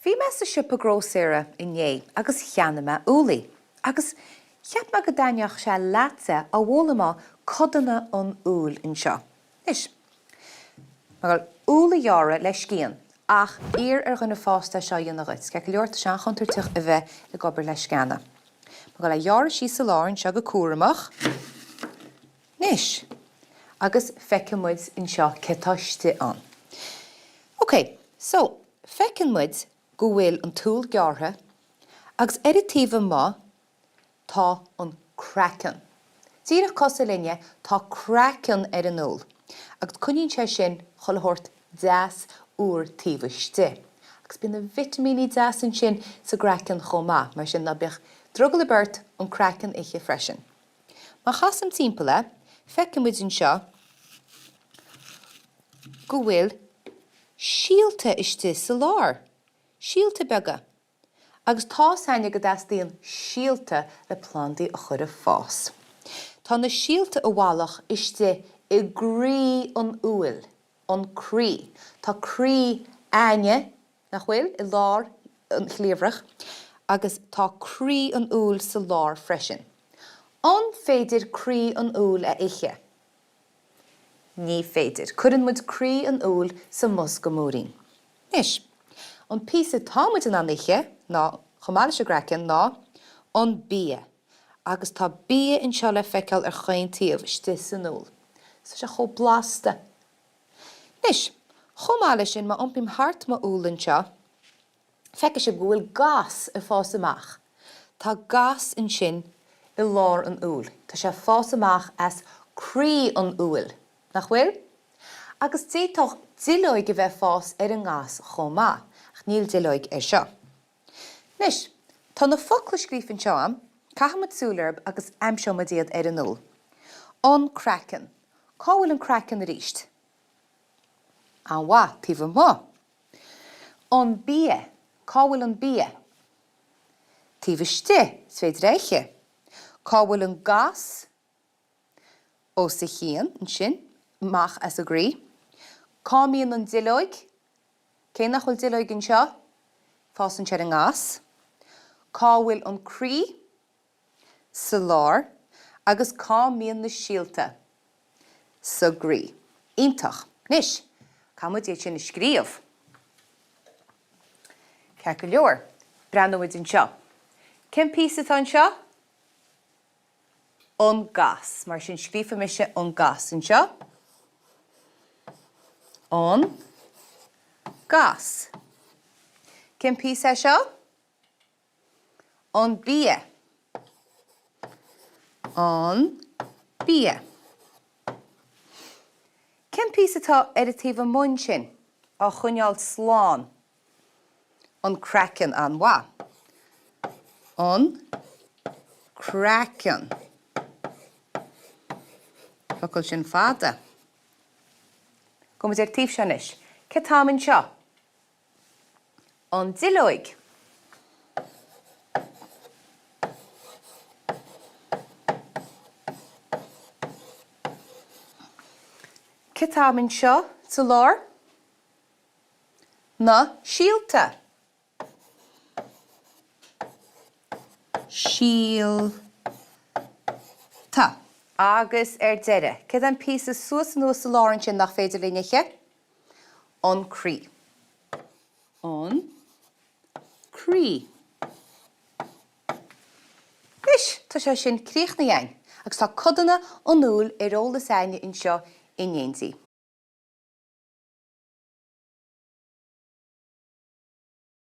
Bhí me sa siopa grósaire inné agus cheanama úlaí, agus cheap me go daineach se láte a bhla Codanna an úill anseo. Is, mar úlaíochra leis cían, ach ar gona fásta seo dionagait, ce go leorta sean chuntartach a bheith le gobar leis ceanna. Mar go le dhearr sí sa lárin seo go cuaireamach, nis, agus feicimid anseo cetáiste an. OK, so, feicimid go bhfuil an túl geartha, agus editíomh má tá an crackan. Díreach cos linne tá crackan an úl, agus cuiníonn sé sin cholathirt 10 uair tíomhaiste. Agus bíonn na vitamíní 10 an sin sa crackan chomá, mar sin na bích drogad le beirt an crackan ihe freisin. Má chasam timpeala, feicimid anseo go bhfuil síalta iste sa lár. Síalta bega. Agus tá saine go dastaíonn síalta le plandaí a chur a fás. Tá na síalta a bhálach iste i grí an úill, an crí. Tá crí aine nach bhfuil i lár an chléomhrach, agus tá crí an úill sa lár freisin. An féidir crí an úill a ihe. Ní féidir. Cuireann muid crí an úill sa mus go mórín. Nis, an písa támuid an ihe, ná chomáile se gracin ná an bia. Agus tá bia anseo le feiceáil ar chaon taobh iste san úill. Sa se cho blasta. Nis, chomáile sin má iompim hart má úill anseo, feice se go bhfuil gas a fás amach. Tá gas an sin i lár an úill. Tá sé fás amach as crí an úill. Nach bhfuil? Agus déitoch dileoig a bheith fás ar an gas chomá, ach níl dileoig ar seo. Nis, tá na focail scríofann seo am, caithimid súlarb agus aimseomadiad ar an úill. An crackan. Cá bhfuil an crackan a ríist? An bhá, tíomh má. An bia. Cá bhfuil an bia? Tíomhaiste, féidir éiche. Cá bhfuil an gas ó sa chéan, an sin, mach as a grí. Cá míon an dileoig? Cé nach bhfuil dileoig anseo? Fásann sé an gas. Cá bhfuil an crí sa lár, agus cá míon na síalta sa grí. Ítach, nis, cá muid éit sin scríomh. Ce go leor, breanúid anseo. Cén písa tá anseo? An gas, mar sin scríofa me se an gas anseo. An gas. Cén písa seo? An bia. An bia. Cén písa tá editíomh muin sin á chuineáil sláán? An crackan an bhá. An crackan. Focail sin fada. Gomid ar tíobh sin is. Ce támann seo? An dileoig. Ce támann seo sa lár? Na síalta. Síalta. Agus ar deire. Ce an písa suas nó sa lárin sin nach féidir líneache? An crí. An crí. Nis, tá sé sin críoch na dhéin, agus tá Codanna an úill ar róla saine anseo in dhéantí.